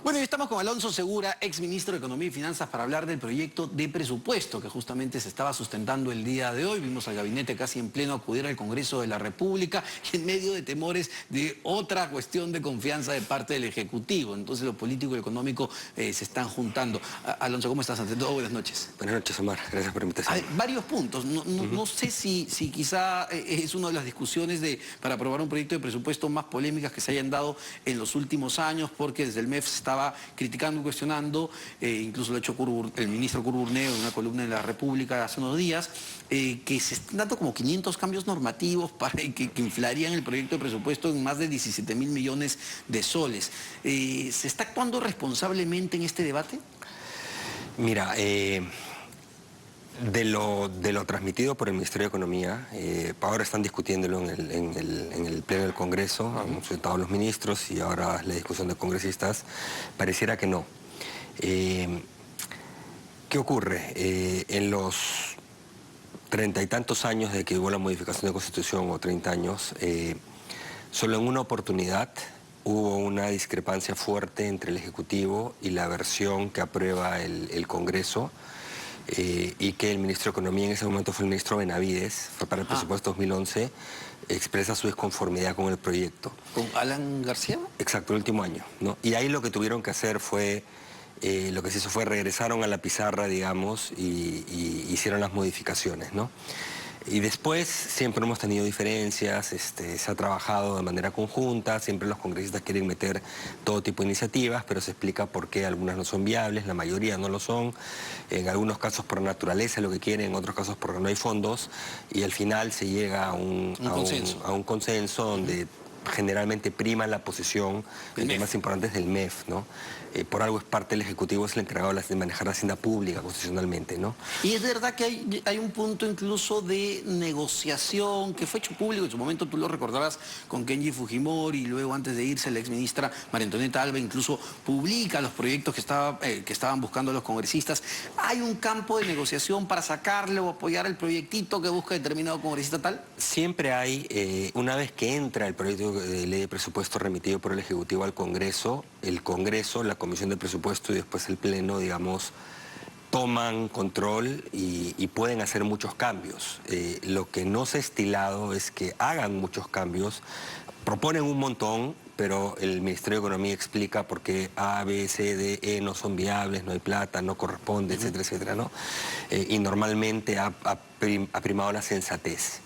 Bueno, y estamos con Alonso Segura, ex ministro de Economía y Finanzas, para hablar del proyecto de presupuesto que justamente se estaba sustentando el día de hoy. Vimos al gabinete casi en pleno acudir al Congreso de la República y en medio de temores de otra cuestión de confianza de parte del Ejecutivo. Entonces lo político y económico se están juntando. Alonso, ¿cómo estás? Ante todo, buenas noches. Buenas noches, Omar. Gracias por la invitación. Varios puntos. No sé si quizá es una de las discusiones para aprobar un proyecto de presupuesto más polémicas que se hayan dado en los últimos años, porque desde el MEF se estaba criticando y cuestionando, incluso lo ha hecho el ministro Curburneo en una columna de La República hace unos días, que se están dando como 500 cambios normativos que inflarían el proyecto de presupuesto en más de 17.000 millones de soles. ¿Se está actuando responsablemente en este debate? Mira, de lo transmitido por el Ministerio de Economía, ahora están discutiéndolo en el Pleno del Congreso, han sentado los ministros y ahora la discusión de congresistas, pareciera que no. ¿Qué ocurre? En los 30 y tantos años de que hubo la modificación de Constitución, o 30 años, solo en una oportunidad hubo una discrepancia fuerte entre el Ejecutivo y la versión que aprueba el Congreso, y que el ministro de Economía en ese momento fue el ministro Benavides, fue para el presupuesto 2011, expresa su desconformidad con el proyecto. ¿Con Alan García? Exacto, el último año, ¿no? Y ahí lo que tuvieron que hacer fue, lo que se hizo fue regresaron a la pizarra, digamos, y hicieron las modificaciones, ¿no? Y después siempre hemos tenido diferencias, se ha trabajado de manera conjunta, siempre los congresistas quieren meter todo tipo de iniciativas, pero se explica por qué algunas no son viables, la mayoría no lo son, en algunos casos por naturaleza lo que quieren, en otros casos porque no hay fondos, y al final se llega a un consenso donde generalmente prima la posición en temas importantes del MEF, ¿no? Por algo es parte del Ejecutivo, es el encargado de manejar la hacienda pública constitucionalmente, ¿no? Y es verdad que hay un punto incluso de negociación que fue hecho público, en su momento tú lo recordarás con Kenji Fujimori, y luego antes de irse la exministra María Antonieta Alba incluso publica los proyectos que estaban buscando los congresistas. ¿Hay un campo de negociación para sacarle o apoyar el proyectito que busca determinado congresista tal? Siempre hay, una vez que entra el proyecto de ley de presupuesto remitido por el Ejecutivo al Congreso, el Congreso, la Comisión de Presupuesto y después el Pleno, digamos, toman control y pueden hacer muchos cambios. Lo que no se ha estilado es que hagan muchos cambios, proponen un montón, pero el Ministerio de Economía explica por qué A, B, C, D, E no son viables, no hay plata, no corresponde, etcétera, etcétera, ¿no? Y normalmente ha primado la sensatez.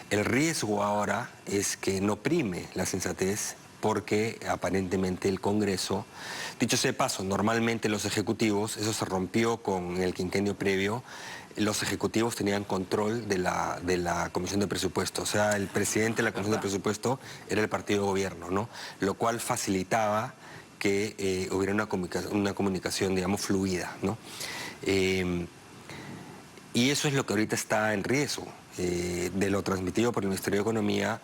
El riesgo ahora es que no prime la sensatez porque aparentemente el Congreso, dicho sea de paso, normalmente los ejecutivos, eso se rompió con el quinquenio previo, los ejecutivos tenían control de la Comisión de Presupuesto, o sea, el presidente de la Comisión de Presupuesto era el partido de gobierno, ¿no? Lo cual facilitaba que hubiera una comunicación, digamos, fluida, ¿no? Y eso es lo que ahorita está en riesgo. De lo transmitido por el Ministerio de Economía,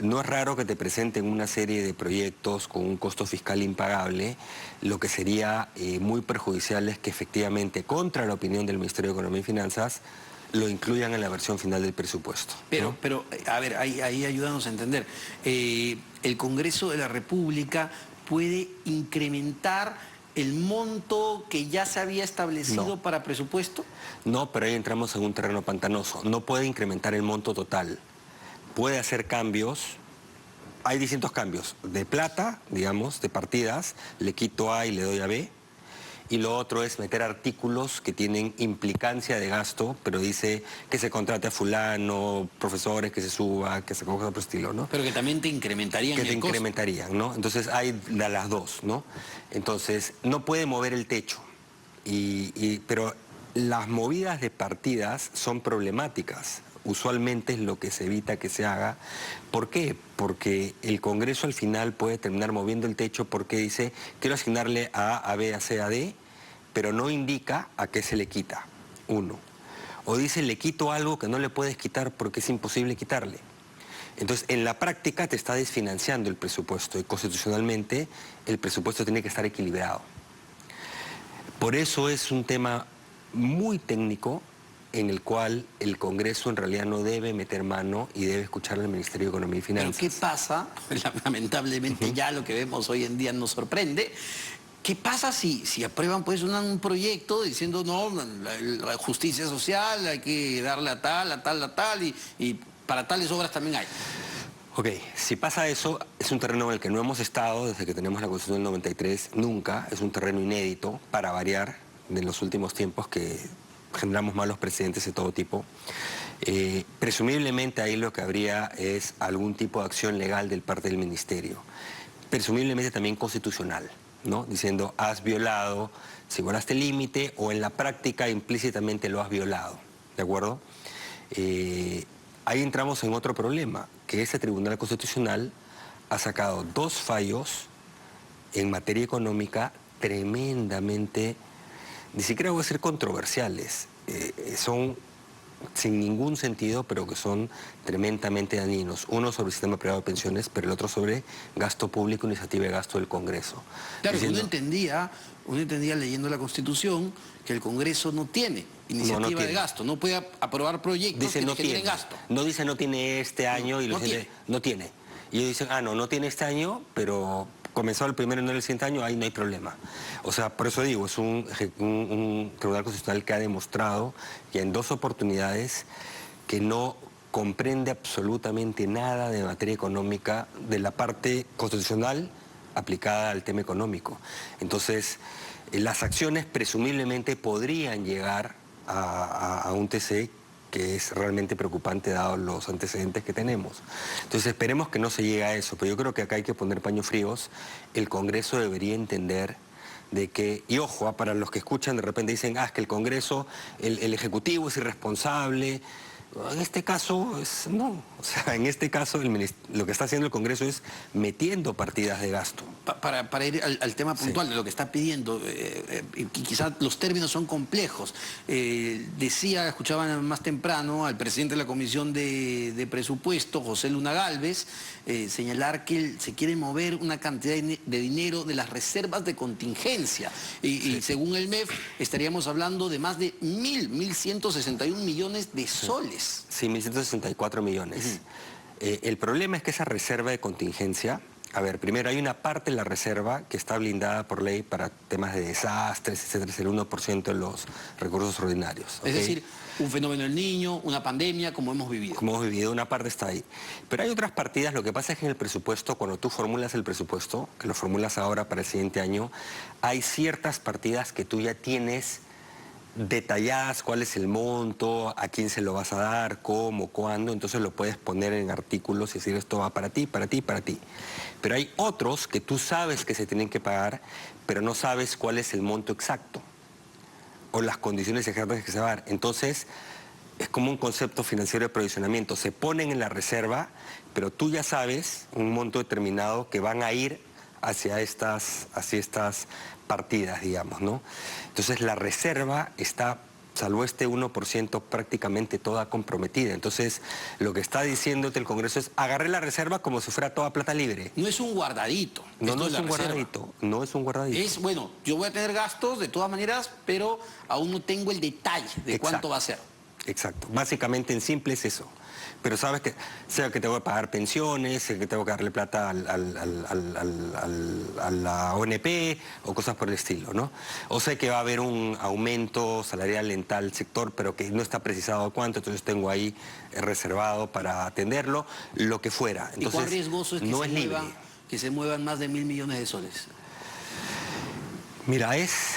no es raro que te presenten una serie de proyectos con un costo fiscal impagable, lo que sería muy perjudicial es que efectivamente, contra la opinión del Ministerio de Economía y Finanzas, lo incluyan en la versión final del presupuesto, ¿no? Pero a ver, ahí ayúdanos a entender. ¿El Congreso de la República puede incrementar el monto que ya se había establecido para presupuesto? No, pero ahí entramos en un terreno pantanoso. No puede incrementar el monto total. Puede hacer cambios. Hay distintos cambios. De plata, digamos, de partidas, le quito A y le doy a B. Y lo otro es meter artículos que tienen implicancia de gasto, pero dice que se contrate a fulano, profesores, que se suba, que se coja otro estilo, ¿no? Pero que también te incrementarían el costo. Que te incrementarían, ¿no? Entonces hay de las dos, ¿no? Entonces no puede mover el techo, pero las movidas de partidas son problemáticas. Usualmente es lo que se evita que se haga. ¿Por qué? Porque el Congreso al final puede terminar moviendo el techo porque dice, quiero asignarle a B, a C, a D, pero no indica a qué se le quita, uno. O dice, le quito algo que no le puedes quitar porque es imposible quitarle. Entonces, en la práctica te está desfinanciando el presupuesto y constitucionalmente el presupuesto tiene que estar equilibrado. Por eso es un tema muy técnico en el cual el Congreso en realidad no debe meter mano y debe escuchar al Ministerio de Economía y Finanzas. Pero ¿qué pasa? Lamentablemente ya lo que vemos hoy en día nos sorprende. ¿Qué pasa si aprueban pues un proyecto diciendo no, la justicia social hay que darle a tal, a tal, a tal y para tales obras también hay? Ok, si pasa eso, es un terreno en el que no hemos estado desde que tenemos la Constitución del 93, nunca, es un terreno inédito, para variar, de los últimos tiempos que generamos malos precedentes de todo tipo. Presumiblemente ahí lo que habría es algún tipo de acción legal del parte del Ministerio, presumiblemente también constitucional, ¿no? Diciendo, has violado, si violaste el límite, o en la práctica implícitamente lo has violado, ¿de acuerdo? Ahí entramos en otro problema, que ese Tribunal Constitucional ha sacado 2 fallos en materia económica tremendamente, ni siquiera voy a decir controversiales, son sin ningún sentido, pero que son tremendamente dañinos. Uno sobre el sistema privado de pensiones, pero el otro sobre gasto público, iniciativa de gasto del Congreso. Claro, Diciendo, uno entendía leyendo la Constitución que el Congreso no tiene iniciativa de gasto, no puede aprobar proyectos dice, que no generen tiene, gasto. no dice no tiene este año y no lo dice, no tiene. Y ellos dicen, no tiene este año, pero comenzó el primero y no el siguiente año, ahí no hay problema. O sea, por eso digo, es un Tribunal Constitucional que ha demostrado que en 2 oportunidades que no comprende absolutamente nada de materia económica de la parte constitucional aplicada al tema económico. Entonces, las acciones presumiblemente podrían llegar a un TC que es realmente preocupante dados los antecedentes que tenemos. Entonces esperemos que no se llegue a eso, pero yo creo que acá hay que poner paños fríos. El Congreso debería entender de que, y ojo, para los que escuchan de repente dicen, es que el Congreso, el Ejecutivo es irresponsable. En este caso, no. O sea, en este caso lo que está haciendo el Congreso es metiendo partidas de gasto. Para ir al tema puntual de lo que está pidiendo, quizás los términos son complejos. Escuchaban más temprano al presidente de la Comisión de Presupuesto, José Luna Gálvez, señalar que se quiere mover una cantidad de dinero de las reservas de contingencia. Y según el MEF, estaríamos hablando de más de 1.161 millones de soles. Sí, 1.164 millones. El problema es que esa reserva de contingencia, a ver, primero hay una parte de la reserva que está blindada por ley para temas de desastres, etcétera, es el 1% de los recursos ordinarios. ¿Okay? Es decir, un fenómeno del niño, una pandemia, como hemos vivido. Como hemos vivido, una parte está ahí. Pero hay otras partidas, lo que pasa es que en el presupuesto, cuando tú formulas el presupuesto, que lo formulas ahora para el siguiente año, hay ciertas partidas que tú ya tienes detalladas, cuál es el monto, a quién se lo vas a dar, cómo, cuándo, entonces lo puedes poner en artículos y decir esto va para ti, para ti, para ti. Pero hay otros que tú sabes que se tienen que pagar, pero no sabes cuál es el monto exacto o las condiciones exactas que se va a dar. Entonces, es como un concepto financiero de provisionamiento. Se ponen en la reserva, pero tú ya sabes un monto determinado que van a ir hacia estas partidas, digamos, ¿no? Entonces la reserva está, salvo este 1%, prácticamente toda comprometida. Entonces lo que está diciéndote el Congreso es, agarré la reserva como si fuera toda plata libre. No es un guardadito. No es un guardadito, no es un guardadito. Es, bueno, yo voy a tener gastos de todas maneras, pero aún no tengo el detalle de cuánto va a ser. Exacto, básicamente en simple es eso. Pero sabes que, sea que tengo que pagar pensiones, sea que tengo que darle plata a la ONP o cosas por el estilo, ¿no? O sé que va a haber un aumento salarial en tal sector, pero que no está precisado cuánto, entonces tengo ahí reservado para atenderlo, lo que fuera. Entonces, ¿y cuán riesgoso es que, no que se muevan más de 1.000 millones de soles? Mira, es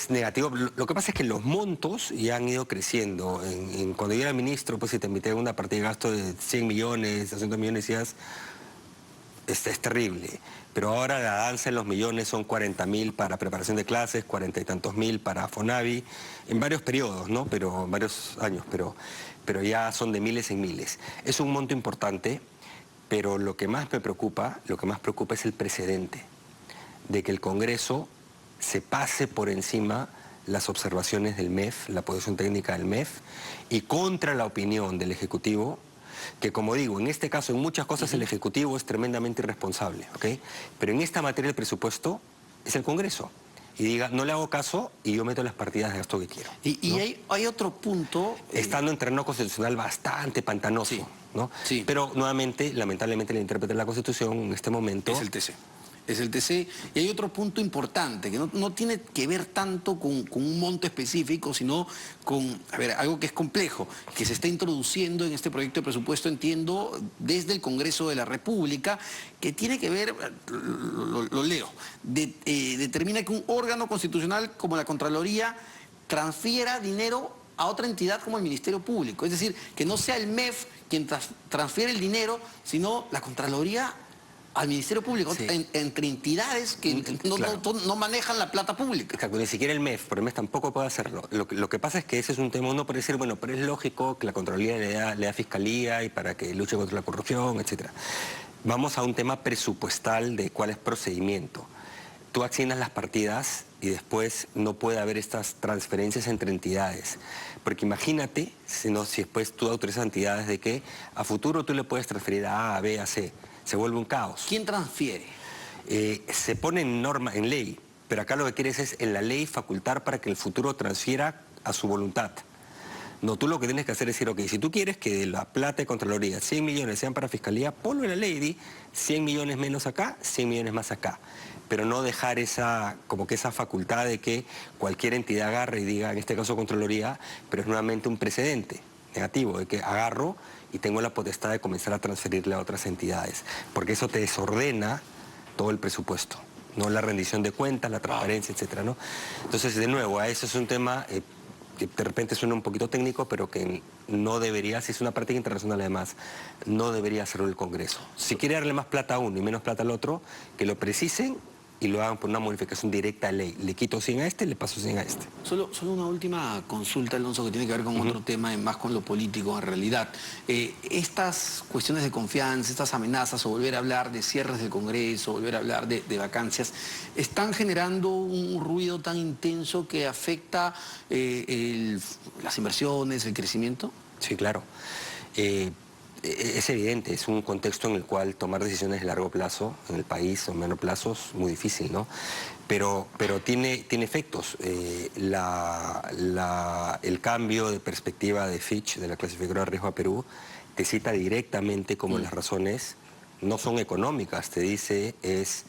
negativo. Lo que pasa es que los montos ya han ido creciendo. Cuando yo era ministro, pues si te invité a una partida de gasto de 100 millones, 200 millones, decías, es terrible. Pero ahora la danza en los millones son 40.000 para preparación de clases, 40 y tantos mil para Fonavi, en varios periodos, ¿no? Pero en varios años, pero ya son de miles en miles. Es un monto importante, pero lo que más me preocupa, es el precedente de que el Congreso se pase por encima las observaciones del MEF, la posición técnica del MEF, y contra la opinión del Ejecutivo, que como digo, en este caso, en muchas cosas el Ejecutivo es tremendamente irresponsable, ¿ok? Pero en esta materia del presupuesto es el Congreso. Y diga, no le hago caso y yo meto las partidas de gasto que quiero. Y ¿no? hay otro punto... Estando en terreno constitucional bastante pantanoso, sí, ¿no? Sí. Pero nuevamente, lamentablemente, el intérprete de la Constitución en este momento... Es el TC. Es el TC. Y hay otro punto importante, que no tiene que ver tanto con un monto específico, sino con, a ver, algo que es complejo, que se está introduciendo en este proyecto de presupuesto, entiendo, desde el Congreso de la República, que tiene que ver, lo leo, determina que un órgano constitucional como la Contraloría transfiera dinero a otra entidad como el Ministerio Público. Es decir, que no sea el MEF quien transfiere el dinero, sino la Contraloría al Ministerio Público, Sí. entre entidades que Claro. no manejan la plata pública. Exacto, ni siquiera el MEF, porque el MEF tampoco puede hacerlo. Lo que pasa es que ese es un tema, uno puede decir, bueno, pero es lógico que la Contraloría le da fiscalía y para que luche contra la corrupción, etc. Vamos a un tema presupuestal de cuál es procedimiento. Tú asignas las partidas y después no puede haber estas transferencias entre entidades. Porque imagínate, si después tú autorizas a entidades de que a futuro tú le puedes transferir a A, B, a C. Se vuelve un caos. ¿Quién transfiere? Se pone en norma, en ley, pero acá lo que quieres es en la ley facultar para que el futuro transfiera a su voluntad. No, tú lo que tienes que hacer es decir, ok, si tú quieres que de la plata de Contraloría 100 millones sean para Fiscalía, ponlo en la ley, di 100 millones menos acá, 100 millones más acá. Pero no dejar como que esa facultad de que cualquier entidad agarre y diga, en este caso Contraloría, pero es nuevamente un precedente negativo, de que agarro y tengo la potestad de comenzar a transferirle a otras entidades, porque eso te desordena todo el presupuesto, no la rendición de cuentas, la transparencia, etcétera, ¿no? Entonces, de nuevo, a eso es un tema que de repente suena un poquito técnico, pero que no debería, si es una práctica internacional además, no debería hacerlo el Congreso. Si quiere darle más plata a uno y menos plata al otro, que lo precisen y lo hagan por una modificación directa de ley. Le quito 100 a este, le paso 100 a este. Solo una última consulta, Alonso, que tiene que ver con otro tema, más con lo político en realidad. Estas cuestiones de confianza, estas amenazas, o volver a hablar de cierres del Congreso, volver a hablar de vacancias, están generando un ruido tan intenso que afecta las inversiones, el crecimiento. Sí, claro. Es evidente, es un contexto en el cual tomar decisiones de largo plazo en el país o mediano plazo es muy difícil, ¿no? Pero tiene efectos. El cambio de perspectiva de Fitch, de la clasificadora de riesgo a Perú, te cita directamente como las razones no son económicas, te dice es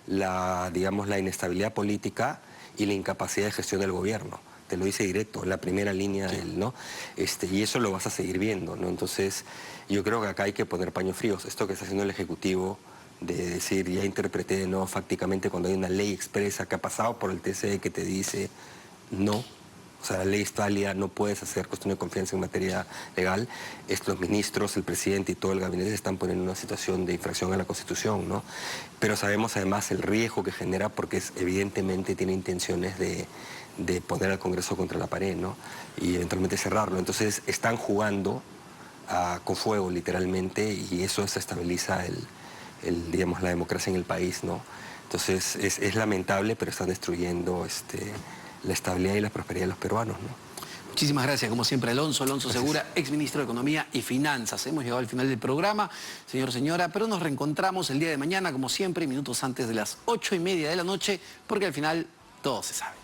digamos, la inestabilidad política y la incapacidad de gestión del gobierno. Te lo dice directo, en la primera línea del, ¿no? Y eso lo vas a seguir viendo, ¿no? Entonces, yo creo que acá hay que poner paños fríos. Esto que está haciendo el Ejecutivo, de decir, ya interpreté, no, fácticamente cuando hay una ley expresa que ha pasado por el TCE que te dice no, o sea, la ley es válida, no puedes hacer cuestión de confianza en materia legal. Los ministros, el presidente y todo el gabinete se están poniendo en una situación de infracción a la Constitución, ¿no? Pero sabemos además el riesgo que genera porque evidentemente tiene intenciones de poner al Congreso contra la pared, ¿no? Y eventualmente cerrarlo. Entonces están jugando con fuego literalmente y eso desestabiliza digamos, la democracia en el país, ¿no? Entonces es lamentable, pero están destruyendo la estabilidad y la prosperidad de los peruanos, ¿no? Muchísimas gracias, como siempre, Alonso Segura, exministro de Economía y Finanzas. Hemos llegado al final del programa, señora, pero nos reencontramos el día de mañana, como siempre, minutos antes de las 8:30 de la noche, porque al final todo se sabe.